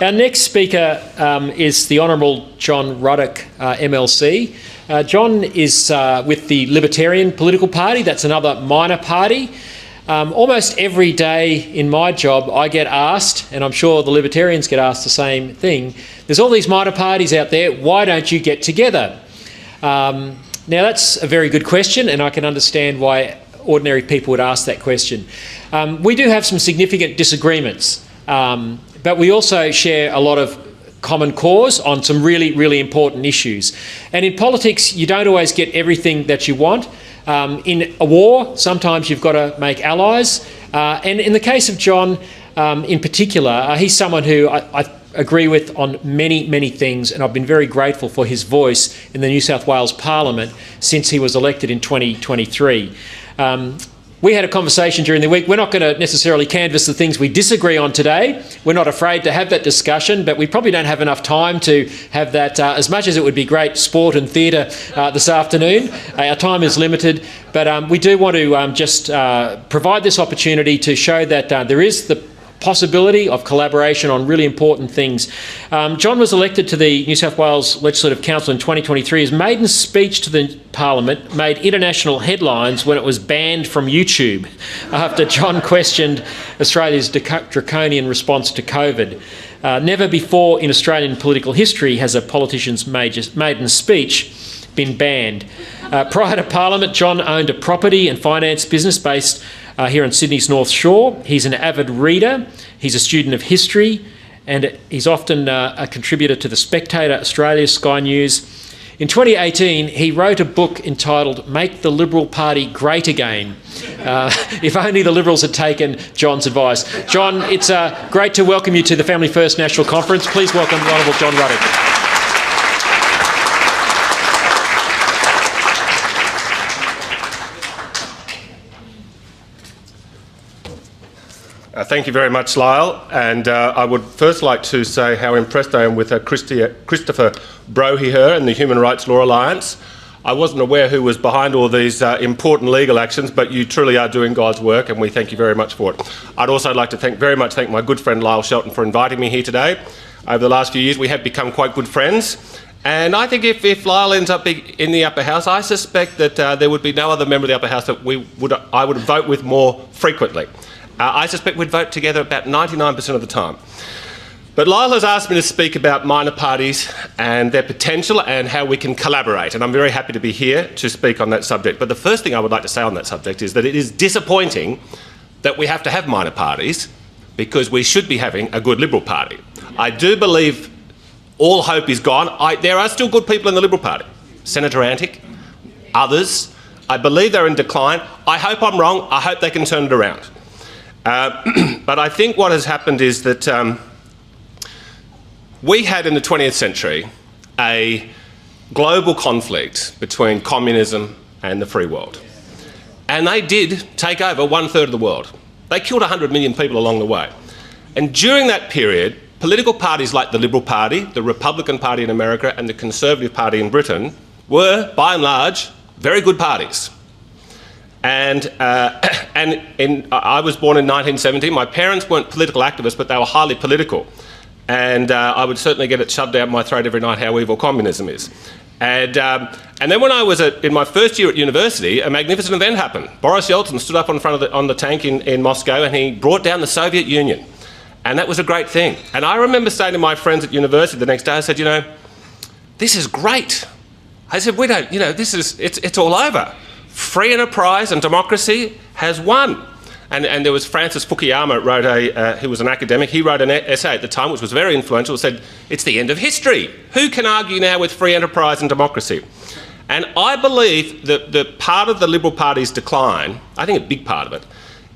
Our next speaker is the Honourable John Ruddick, MLC. John is with the Libertarian political party. That's another minor party. Almost every day in my job I get asked, and I'm sure the Libertarians get asked the same thing, there's all these minor parties out there, why don't you get together? Now that's a very good question, and I can understand why ordinary people would ask that question. We do have some significant disagreements, but we also share a lot of common cause on some really, really important issues. And in politics, you don't always get everything that you want. In a war, sometimes you've got to make allies. And in the case of John, in particular, he's someone who I agree with on many, many things, and I've been very grateful for his voice in the New South Wales Parliament since he was elected in 2023. We had a conversation during the week. We're not going to necessarily canvass the things we disagree on today. We're not afraid to have that discussion, but we probably don't have enough time to have that, as much as it would be great sport and theatre this afternoon. Our time is limited, but we do want to just provide this opportunity to show that there is the possibility of collaboration on really important things. John was elected to the New South Wales Legislative Council in 2023. His maiden speech to the Parliament made international headlines when it was banned from YouTube after John questioned Australia's draconian response to COVID. Never before in Australian political history has a politician's maiden speech been banned. Prior to Parliament, John owned a property and finance business based here in Sydney's North Shore. He's an avid reader, he's a student of history, and he's often a contributor to The Spectator, Australia, Sky News. In 2018, he wrote a book entitled Make the Liberal Party Great Again. If only the Liberals had taken John's advice. John, it's great to welcome you to the Family First National Conference. Please welcome the Honourable John Ruddick. Thank you very much, Lyle, and I would first like to say how impressed I am with Christopher Brohiher and the Human Rights Law Alliance. I wasn't aware who was behind all these important legal actions, but you truly are doing God's work, and we thank you very much for it. I'd also like to thank my good friend Lyle Shelton for inviting me here today. Over the last few years, we have become quite good friends, and I think if Lyle ends up in the upper house, I suspect that there would be no other member of the upper house that I would vote with more frequently. I suspect we'd vote together about 99% of the time. But Lyle has asked me to speak about minor parties and their potential and how we can collaborate, and I'm very happy to be here to speak on that subject. But the first thing I would like to say on that subject is that it is disappointing that we have to have minor parties because we should be having a good Liberal Party. I do believe all hope is gone. There are still good people in the Liberal Party. Senator Antic, others. I believe they're in decline. I hope I'm wrong. I hope they can turn it around. But I think what has happened is that we had in the 20th century a global conflict between communism and the free world. And they did take over 1/3 of the world. They killed 100 million people along the way. And during that period, political parties like the Liberal Party, the Republican Party in America and the Conservative Party in Britain were, by and large, very good parties. I was born in 1970. My parents weren't political activists, but they were highly political. And I would certainly get it shoved down my throat every night how evil communism is. And then when I was in my first year at university, a magnificent event happened. Boris Yeltsin stood up on the tank in Moscow and he brought down the Soviet Union. And that was a great thing. And I remember saying to my friends at university the next day, I said, you know, this is great. I said, we don't, you know, it's all over. Free enterprise and democracy has won. And there was Francis Fukuyama, who was an academic, he wrote an essay at the time which was very influential, said, it's the end of history. Who can argue now with free enterprise and democracy? And I believe that the part of the Liberal Party's decline, I think a big part of it,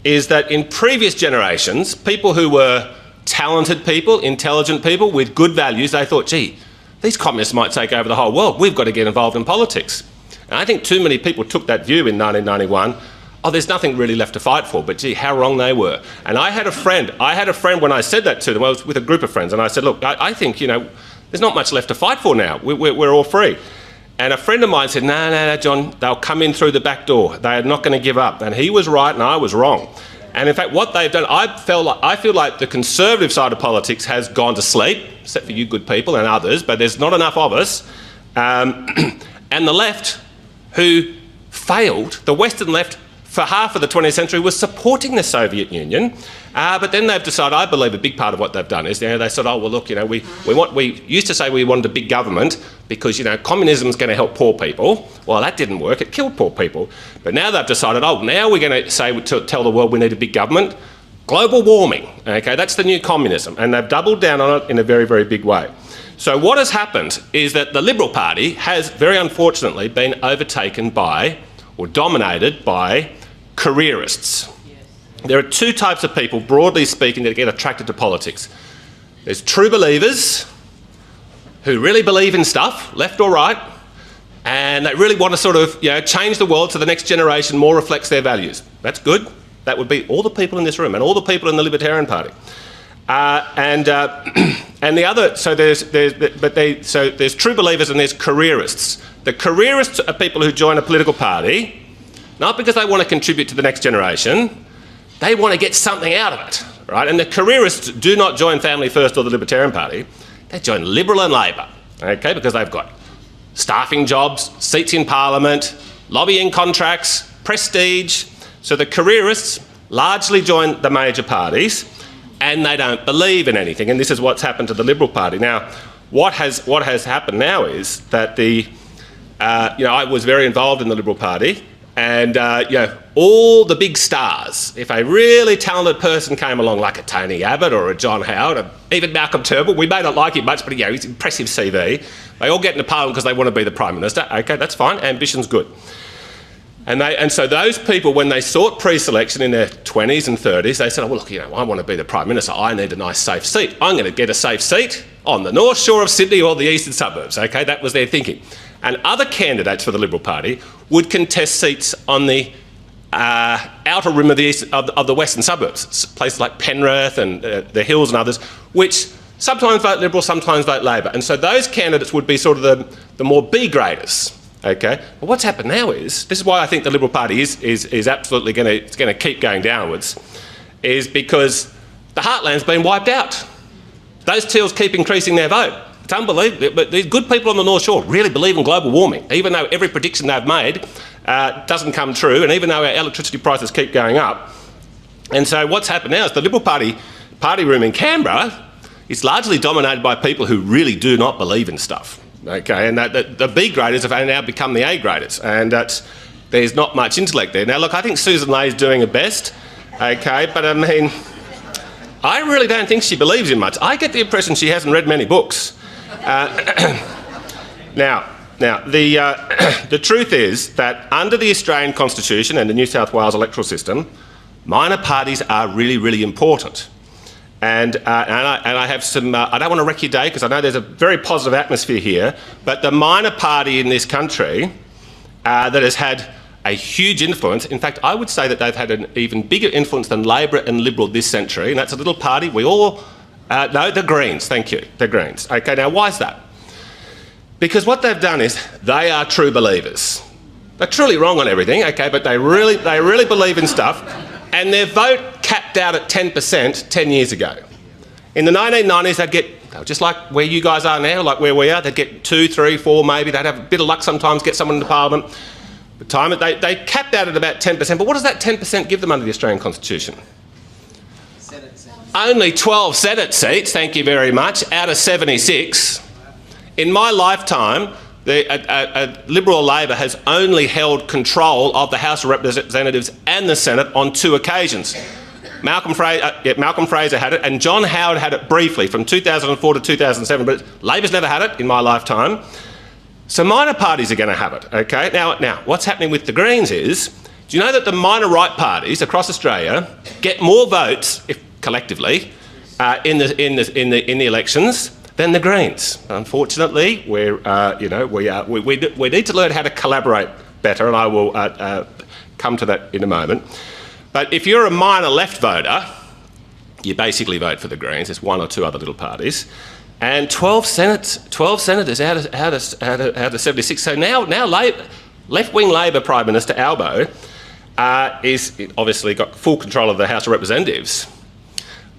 is that in previous generations, people who were talented people, intelligent people with good values, they thought, gee, these communists might take over the whole world. We've got to get involved in politics. And I think too many people took that view in 1991. Oh, there's nothing really left to fight for, but gee, how wrong they were. And I had a friend when I said that to them, I was with a group of friends, and I said, look, I think, you know, there's not much left to fight for now. We're all free. And a friend of mine said, no, John, they'll come in through the back door. They are not going to give up. And he was right and I was wrong. And in fact, what they've done, I feel like the Conservative side of politics has gone to sleep, except for you good people and others, but there's not enough of us. And the left, who failed, the Western left, for half of the 20th century was supporting the Soviet Union, but then they've decided, I believe a big part of what they've done is, they said, oh, well, look, we used to say we wanted a big government because, communism's going to help poor people. Well, that didn't work, it killed poor people. But now they've decided, oh, now we're going to tell the world we need a big government. Global warming, okay, that's the new communism, and they've doubled down on it in a very, very big way. So what has happened is that the Liberal Party has, very unfortunately, been overtaken by, or dominated by, careerists. There are two types of people, broadly speaking, that get attracted to politics. There's true believers who really believe in stuff, left or right, and they really want to sort of, change the world so the next generation more reflects their values. That's good. That would be all the people in this room and all the people in the Libertarian Party. And the other, so there's true believers and there's careerists. The careerists are people who join a political party not because they want to contribute to the next generation, they want to get something out of it, right? And the careerists do not join Family First or the Libertarian Party, they join Liberal and Labor, okay, because they've got staffing jobs, seats in Parliament, lobbying contracts, prestige. So the careerists largely join the major parties and they don't believe in anything, and this is what's happened to the Liberal Party. Now, what has happened now is that I was very involved in the Liberal Party, and all the big stars, if a really talented person came along like a Tony Abbott or a John Howard, or even Malcolm Turnbull, we may not like him much, but he's an impressive CV. They all get into Parliament because they want to be the Prime Minister. Okay, that's fine, ambition's good. And so those people, when they sought pre-selection in their 20s and 30s, they said, oh, well, look, I want to be the Prime Minister. I need a nice safe seat. I'm going to get a safe seat on the North Shore of Sydney or the eastern suburbs. Okay, that was their thinking. And other candidates for the Liberal Party would contest seats on the outer rim of the western suburbs, places like Penrith and the Hills and others, which sometimes vote Liberal, sometimes vote Labor. And so those candidates would be sort of the more B-graders. Okay, but what's happened now is, this is why I think the Liberal Party is absolutely going to keep going downwards, is because the heartland's been wiped out. Those Teals keep increasing their vote. It's unbelievable, but these good people on the North Shore really believe in global warming, even though every prediction they've made doesn't come true, and even though our electricity prices keep going up. And so what's happened now is the Liberal Party room in Canberra is largely dominated by people who really do not believe in stuff. Okay, and the B graders have now become the A graders, and there's not much intellect there. Now, look, I think Susan Lay's doing her best, okay, but I mean, I really don't think she believes in much. I get the impression she hasn't read many books. Now, the truth is that under the Australian Constitution and the New South Wales electoral system, minor parties are really, really important. And I have some, I don't want to wreck your day because I know there's a very positive atmosphere here, but the minor party in this country that has had a huge influence, in fact, I would say that they've had an even bigger influence than Labor and Liberal this century, and that's a little party we all, no, the Greens, thank you, the Greens. Okay, now why is that? Because what they've done is they are true believers. They're truly wrong on everything, okay, but they really believe in stuff, and their vote capped out at 10% 10 years ago. In the 1990s, they'd get, just like where you guys are now, like where we are, they'd get 2, 3, 4 maybe, they'd have a bit of luck sometimes, get someone into Parliament. They capped out at about 10%, but what does that 10% give them under the Australian Constitution? Senate seats. Only 12 Senate seats, thank you very much, out of 76. In my lifetime, a Liberal Labor has only held control of the House of Representatives and the Senate on 2 occasions. Malcolm Fraser had it, and John Howard had it briefly from 2004 to 2007, but Labor's never had it in my lifetime. So minor parties are going to have it, okay? Now, what's happening with the Greens is, do you know that the minor right parties across Australia get more votes, collectively, in the elections than the Greens? Unfortunately, we need to learn how to collaborate better, and I will come to that in a moment. But if you're a minor left voter, you basically vote for the Greens. There's 1 or 2 other little parties, and 12 senators out of 76. So now left-wing Labor Prime Minister Albo is obviously got full control of the House of Representatives.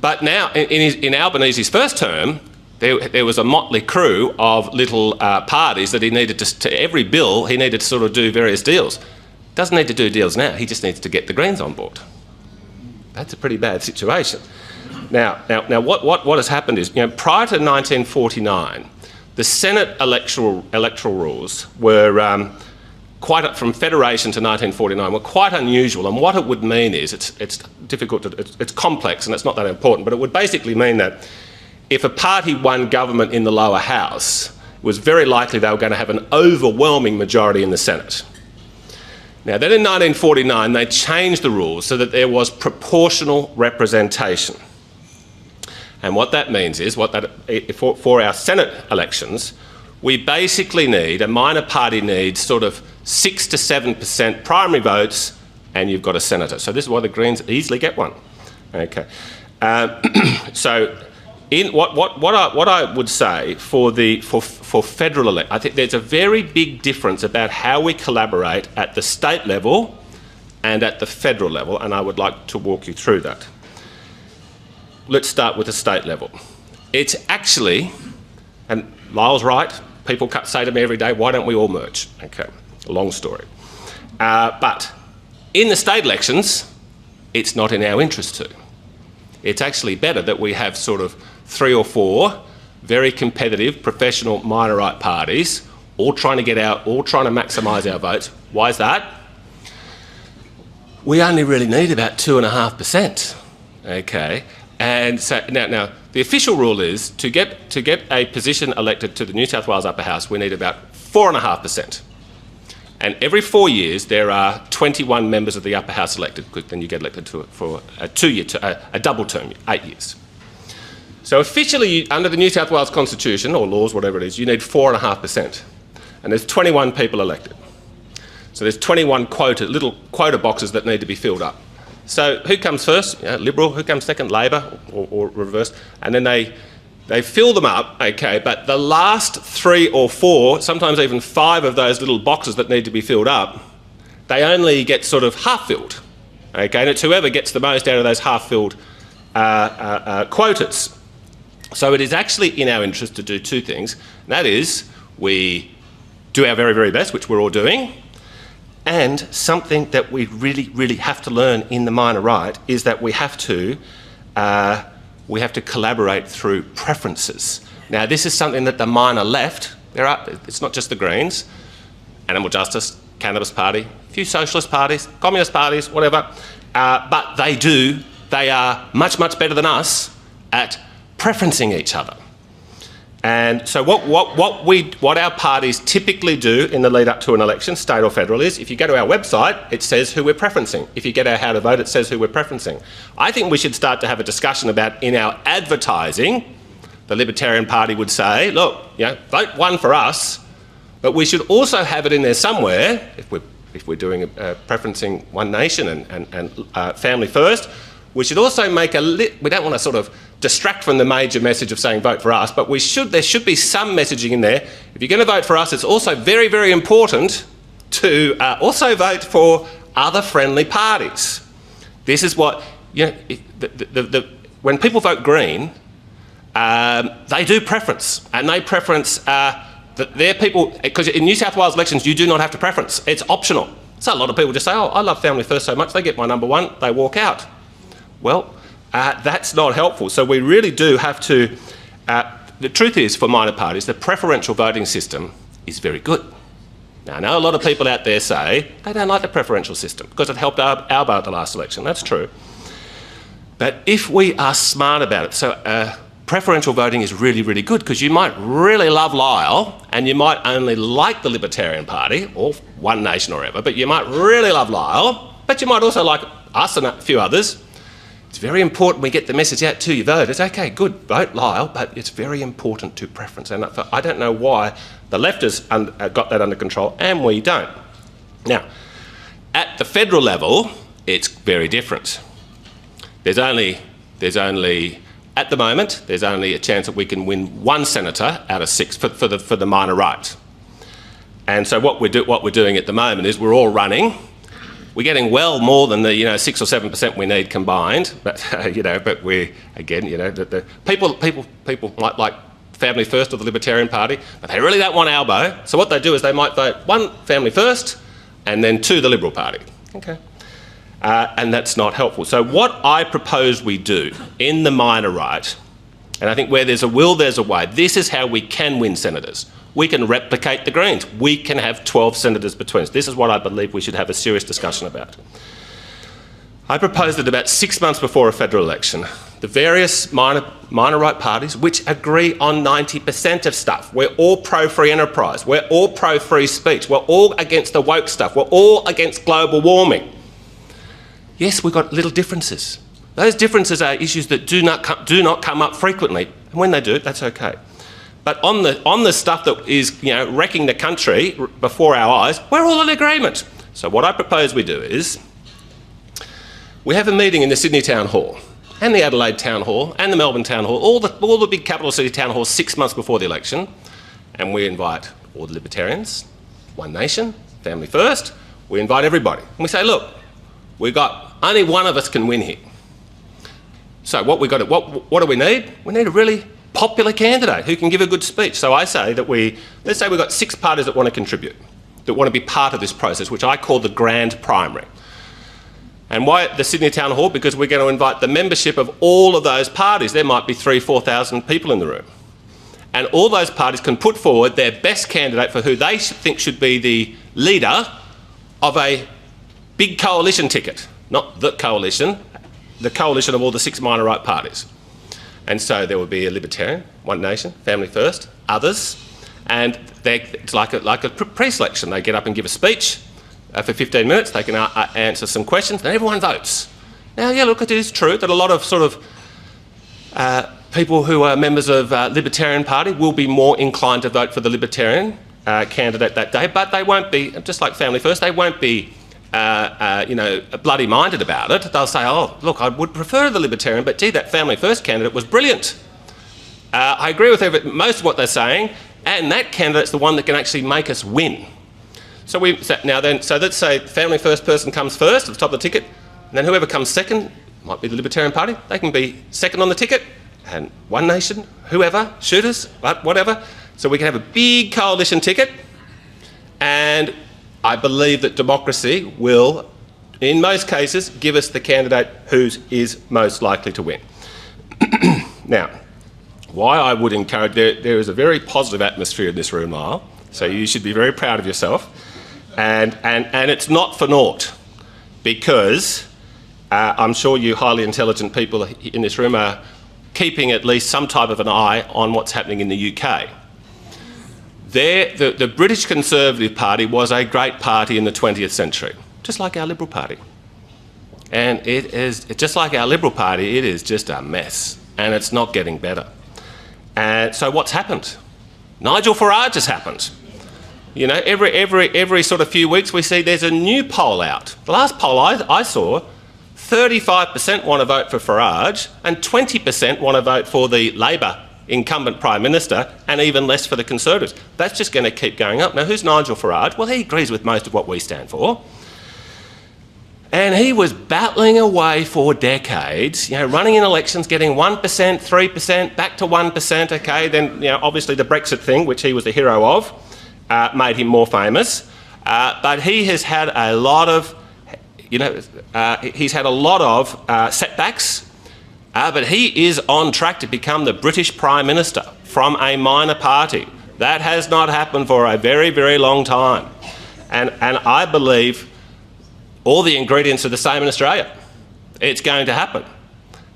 But now, in Albanese's first term, there was a motley crew of little parties that he needed to every bill, he needed to sort of do various deals. Doesn't need to do deals now, he just needs to get the Greens on board. That's a pretty bad situation. Now what has happened is, prior to 1949, the Senate electoral rules were from Federation to 1949 were quite unusual, and what it would mean is it's difficult it's complex and it's not that important, but it would basically mean that if a party won government in the lower house, it was very likely they were going to have an overwhelming majority in the Senate. Now then in 1949 they changed the rules so that there was proportional representation. And what that means is, for our Senate elections, we basically need, a minor party needs sort of 6 to 7% primary votes, and you've got a senator. So this is why the Greens easily get one. Okay. So, what I would say for federal election, I think there's a very big difference about how we collaborate at the state level and at the federal level, and I would like to walk you through that. Let's start with the state level. It's actually, and Lyle's right, people say to me every day, why don't we all merge? Okay, long story. But in the state elections, it's not in our interest to. It's actually better that we have sort of 3 or 4 very competitive, professional minor right parties, all trying to maximise our votes. Why is that? We only really need about 2.5%. Okay. And so now the official rule is to get a position elected to the New South Wales Upper House, we need about 4.5%. And every 4 years there are 21 members of the Upper House elected, because then you get elected for a double term, 8 years. So officially, under the New South Wales Constitution, or laws, whatever it is, you need 4.5%. And there's 21 people elected. So there's 21 little quota boxes that need to be filled up. So who comes first? Liberal. Who comes second? Labor, or reverse. And then they fill them up, okay, but the last 3 or 4, sometimes even 5 of those little boxes that need to be filled up, they only get sort of half filled, okay, and it's whoever gets the most out of those half filled quotas. So it is actually in our interest to do 2 things, and that is we do our very, very best, which we're all doing, and something that we really, really have to learn in the minor right is that we have to collaborate through preferences. Now, this is something that the minor left, it's not just the Greens, Animal Justice, Cannabis Party, a few socialist parties, communist parties, whatever, but they are much, much better than us at preferencing each other. And so what our parties typically do in the lead up to an election, state or federal, is if you go to our website, it says who we're preferencing. If you get our how to vote, it says who we're preferencing. I think we should start to have a discussion about, in our advertising, the Libertarian Party would say, look, vote one for us, but we should also have it in there somewhere, if we're doing preferencing One Nation and Family First, we should also make we don't want to sort of distract from the major message of saying vote for us, but there should be some messaging in there. If you're going to vote for us, it's also very, very important to also vote for other friendly parties. This is what, when people vote Green, they do preference, and they preference their people, because in New South Wales elections you do not have to preference, it's optional. So a lot of people just say, oh, I love Family First so much, they get my number 1, they walk out. Well, that's not helpful. So we really do have to, the truth is for minor parties, the preferential voting system is very good. Now, I know a lot of people out there say they don't like the preferential system because it helped our vote at the last election. That's true. But if we are smart about it, so preferential voting is really, really good because you might really love Lyle and you might only like the Libertarian Party or One Nation or whatever, but you might really love Lyle, but you might also like us and a few others. It's very important we get the message out to your voters. Okay, good, vote Lyle, but it's very important to preference. And I don't know why the left has got that under control and we don't. Now, at the federal level, it's very different. There's only, at the moment, there's only a chance that we can win 1 senator out of 6 for the minor right. And so what we're doing at the moment is we're all running we're getting well more than the 6 or 7% we need combined. But but we again, the people like Family First or the Libertarian Party, but they really don't want our vote. So what they do is they might vote 1 Family First and then 2 the Liberal Party. Okay. And that's not helpful. So what I propose we do in the minor right, and I think where there's a will, there's a way. This is how we can win senators. We can replicate the Greens. We can have 12 senators between us. This is what I believe we should have a serious discussion about. I propose that about 6 months before a federal election, the various minor right parties, which agree on 90% of stuff, we're all pro-free enterprise, we're all pro-free speech, we're all against the woke stuff, we're all against global warming. Yes, we've got little differences. Those differences are issues that do not come up frequently. And when they do, that's okay. But on the stuff that is wrecking the country before our eyes, we're all in agreement. So what I propose we do is we have a meeting in the Sydney Town Hall and the Adelaide Town Hall and the Melbourne Town Hall, all the big capital city town halls 6 months before the election, and we invite all the Libertarians, One Nation, Family First. We invite everybody. And we say, look, only one of us can win here. So what do we need? We need a really popular candidate who can give a good speech. So I say that let's say we've got 6 parties that want to contribute, that want to be part of this process, which I call the grand primary. And why at the Sydney Town Hall? Because we're going to invite the membership of all of those parties. There might be 3,000-4,000 people in the room. And all those parties can put forward their best candidate for who they think should be the leader of a big coalition ticket. Not the coalition of all the 6 minor right parties. And so there will be a Libertarian, One Nation, Family First, others, and it's like a pre-selection. They get up and give a speech for 15 minutes, they can answer some questions, and everyone votes. Now, look, it is true that a lot of people who are members of Libertarian Party will be more inclined to vote for the Libertarian candidate that day, but they won't be, just like Family First, they won't be bloody-minded about it. They'll say, oh, look, I would prefer the Libertarian, but gee, that Family First candidate was brilliant. I agree with most of what they're saying, and that candidate's the one that can actually make us win. So let's say the Family First person comes first at the top of the ticket, and then whoever comes second, might be the Libertarian Party, they can be second on the ticket, and One Nation, whoever, shooters, whatever. So we can have a big coalition ticket, and I believe that democracy will, in most cases, give us the candidate who is most likely to win. Now, why I would encourage, there is a very positive atmosphere in this room, Lyle, so you should be very proud of yourself. And it's not for naught, because I'm sure you highly intelligent people in this room are keeping at least some type of an eye on what's happening in the UK. The British Conservative Party was a great party in the 20th century, just like our Liberal Party. And just like our Liberal Party, it is just a mess, and it's not getting better. And so what's happened? Nigel Farage has happened. Every sort of few weeks we see there's a new poll out. The last poll I saw, 35% want to vote for Farage and 20% want to vote for the Labor incumbent Prime Minister, and even less for the Conservatives. That's just going to keep going up. Now, who's Nigel Farage? Well, he agrees with most of what we stand for. And he was battling away for decades, running in elections, getting 1%, 3%, back to 1%, okay, then, obviously the Brexit thing, which he was the hero of, made him more famous, but he has had a lot of, setbacks, but he is on track to become the British Prime Minister from a minor party. That has not happened for a very, very long time, and I believe all the ingredients are the same in Australia. It's going to happen,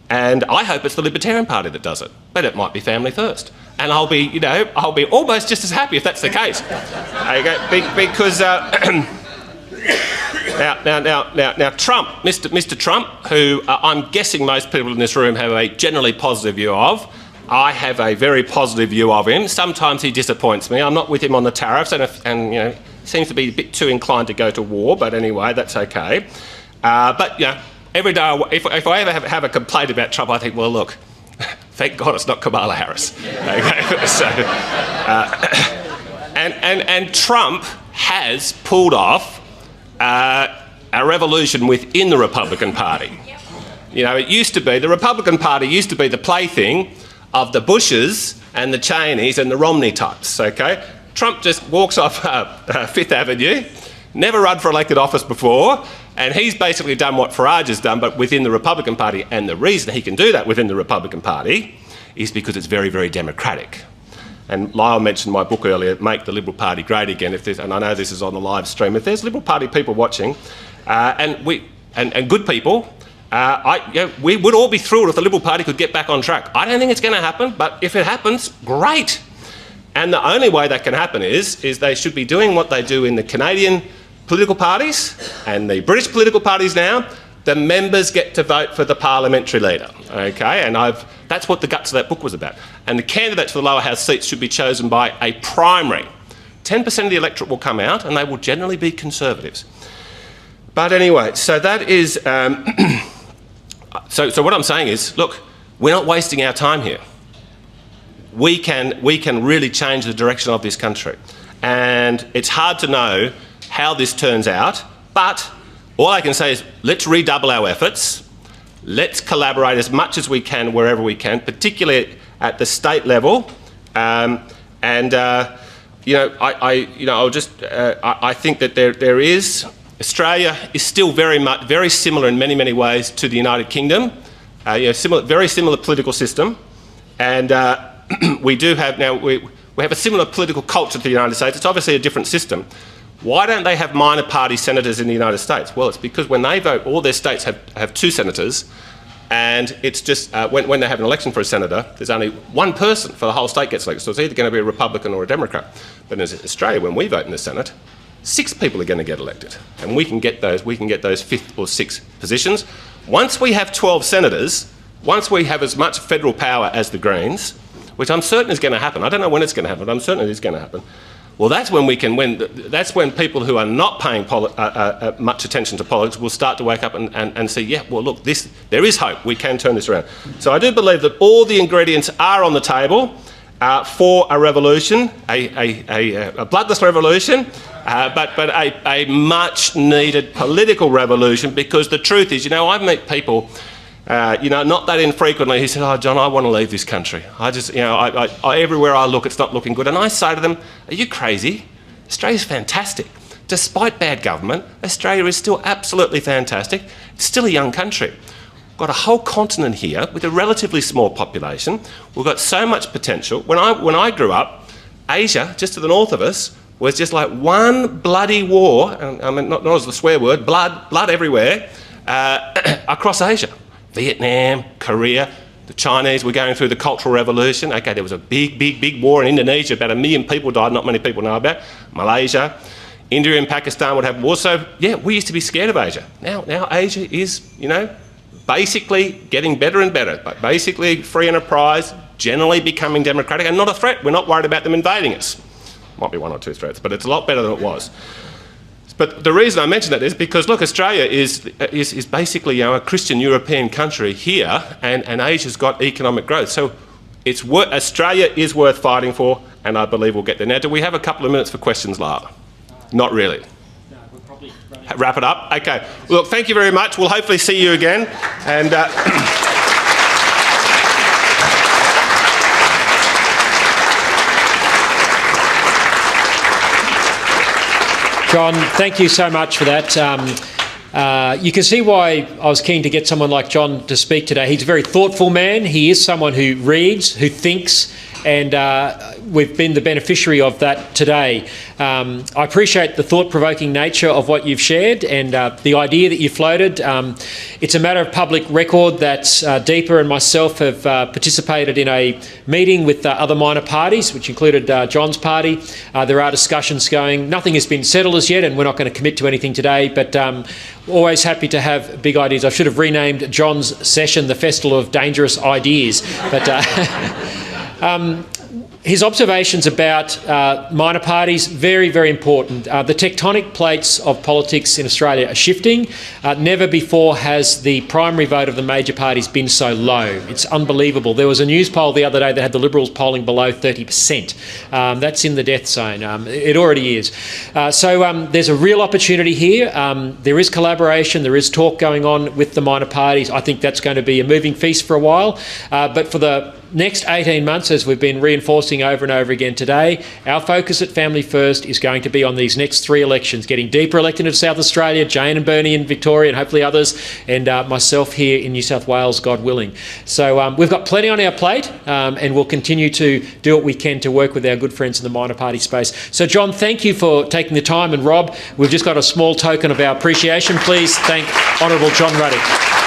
and I hope it's the Libertarian Party that does it, but it might be Family First. And I'll be almost just as happy if that's the case. Okay, because now, Trump, Mr. Trump, who I'm guessing most people in this room have a generally positive view of. I have a very positive view of him. Sometimes he disappoints me. I'm not with him on the tariffs, and seems to be a bit too inclined to go to war. But anyway, that's okay. But every day, if I ever have a complaint about Trump, I think, well, look. Thank God it's not Kamala Harris. Okay, so, and Trump has pulled off a a revolution within the Republican Party. You know, it used to be, the Republican Party used to be the plaything of the Bushes and the Cheneys and the Romney types, okay? Trump just walks off Fifth Avenue, never run for elected office before, and he's basically done what Farage has done, but within the Republican Party. And the reason he can do that within the Republican Party is because it's very, very democratic. And Lyle mentioned my book earlier, Make the Liberal Party Great Again. And I know this is on the live stream. If there's Liberal Party people watching, and good people, we would all be thrilled if the Liberal Party could get back on track. I don't think it's going to happen, but if it happens, great. And the only way that can happen is they should be doing what they do in the Canadian political parties and the British political parties now. The members get to vote for the parliamentary leader, okay? And that's what the guts of that book was about. And the candidates for the lower house seats should be chosen by a primary. 10% of the electorate will come out, and they will generally be Conservatives. But anyway, so that is... So what I'm saying is, look, we're not wasting our time here. We can really change the direction of this country. And it's hard to know how this turns out, but all I can say is let's redouble our efforts. Let's collaborate as much as we can wherever we can, particularly at the state level. I think that there is... Australia is still very similar in many ways to the United Kingdom. Very similar political system, and we do have now we have a similar political culture to the United States. It's obviously a different system. Why don't they have minor party senators in the United States? Well, it's because when they vote, all their states have 2 senators, and it's just when they have an election for a senator, there's only one person for the whole state gets elected. So it's either going to be a Republican or a Democrat. But in Australia, when we vote in the Senate, 6 people are going to get elected, and we can get those 5th or 6th positions. Once we have 12 senators, once we have as much federal power as the Greens, which I'm certain is going to happen. I don't know when it's going to happen, but I'm certain it is going to happen. Well, that's when we can win. That's when people who are not paying much attention to politics will start to wake up and say, yeah, well, look, there is hope. We can turn this around. So I do believe that all the ingredients are on the table for a revolution, a bloodless revolution, but a much-needed political revolution, because the truth is, I meet people, not that infrequently, who said, oh, John, I want to leave this country. Everywhere I look, it's not looking good. And I say to them, are you crazy? Australia's fantastic. Despite bad government, Australia is still absolutely fantastic. It's still a young country. We've got a whole continent here with a relatively small population. We've got so much potential. When I grew up, Asia, just to the north of us, was just like one bloody war, I mean, not as the swear word, blood everywhere, across Asia. Vietnam, Korea, the Chinese were going through the Cultural Revolution. Okay, there was a big war in Indonesia. About 1 million people died, not many people know about. Malaysia, India and Pakistan would have war. So, yeah, we used to be scared of Asia. Now Asia is, basically getting better and better, but basically free enterprise, generally becoming democratic and not a threat. We're not worried about them invading us. Might be 1 or 2 threats, but it's a lot better than it was. But the reason I mention that is because, look, Australia is basically a Christian European country here, and Asia's got economic growth. So Australia is worth fighting for, and I believe we'll get there. Now, do we have a couple of minutes for questions, Lara? Not really. No, we're probably running. Wrap it up? Okay. Look, thank you very much. We'll hopefully see you again. And... John, thank you so much for that. You can see why I was keen to get someone like John to speak today. He's a very thoughtful man. He is someone who reads, who thinks, and we've been the beneficiary of that today. I appreciate the thought-provoking nature of what you've shared and the idea that you floated. It's a matter of public record that Deepa and myself have participated in a meeting with other minor parties, which included John's party. There are discussions going. Nothing has been settled as yet, and we're not going to commit to anything today, but always happy to have big ideas. I should have renamed John's session the Festival of Dangerous Ideas, but His observations about minor parties, very, very important. The tectonic plates of politics in Australia are shifting. Never before has the primary vote of the major parties been so low. It's unbelievable. There was a news poll the other day that had the Liberals polling below 30%. That's in the death zone. It already is. So there's a real opportunity here. There is collaboration. There is talk going on with the minor parties. I think that's going to be a moving feast for a while. But for the next 18 months, as we've been reinforcing over and over again today, our focus at Family First is going to be on these next 3 elections, getting deeper elected into South Australia, Jane and Bernie in Victoria and hopefully others, and myself here in New South Wales, God willing. So we've got plenty on our plate, and we'll continue to do what we can to work with our good friends in the minor party space. So John, thank you for taking the time, and Rob, we've just got a small token of our appreciation. Please thank Honourable John Ruddick.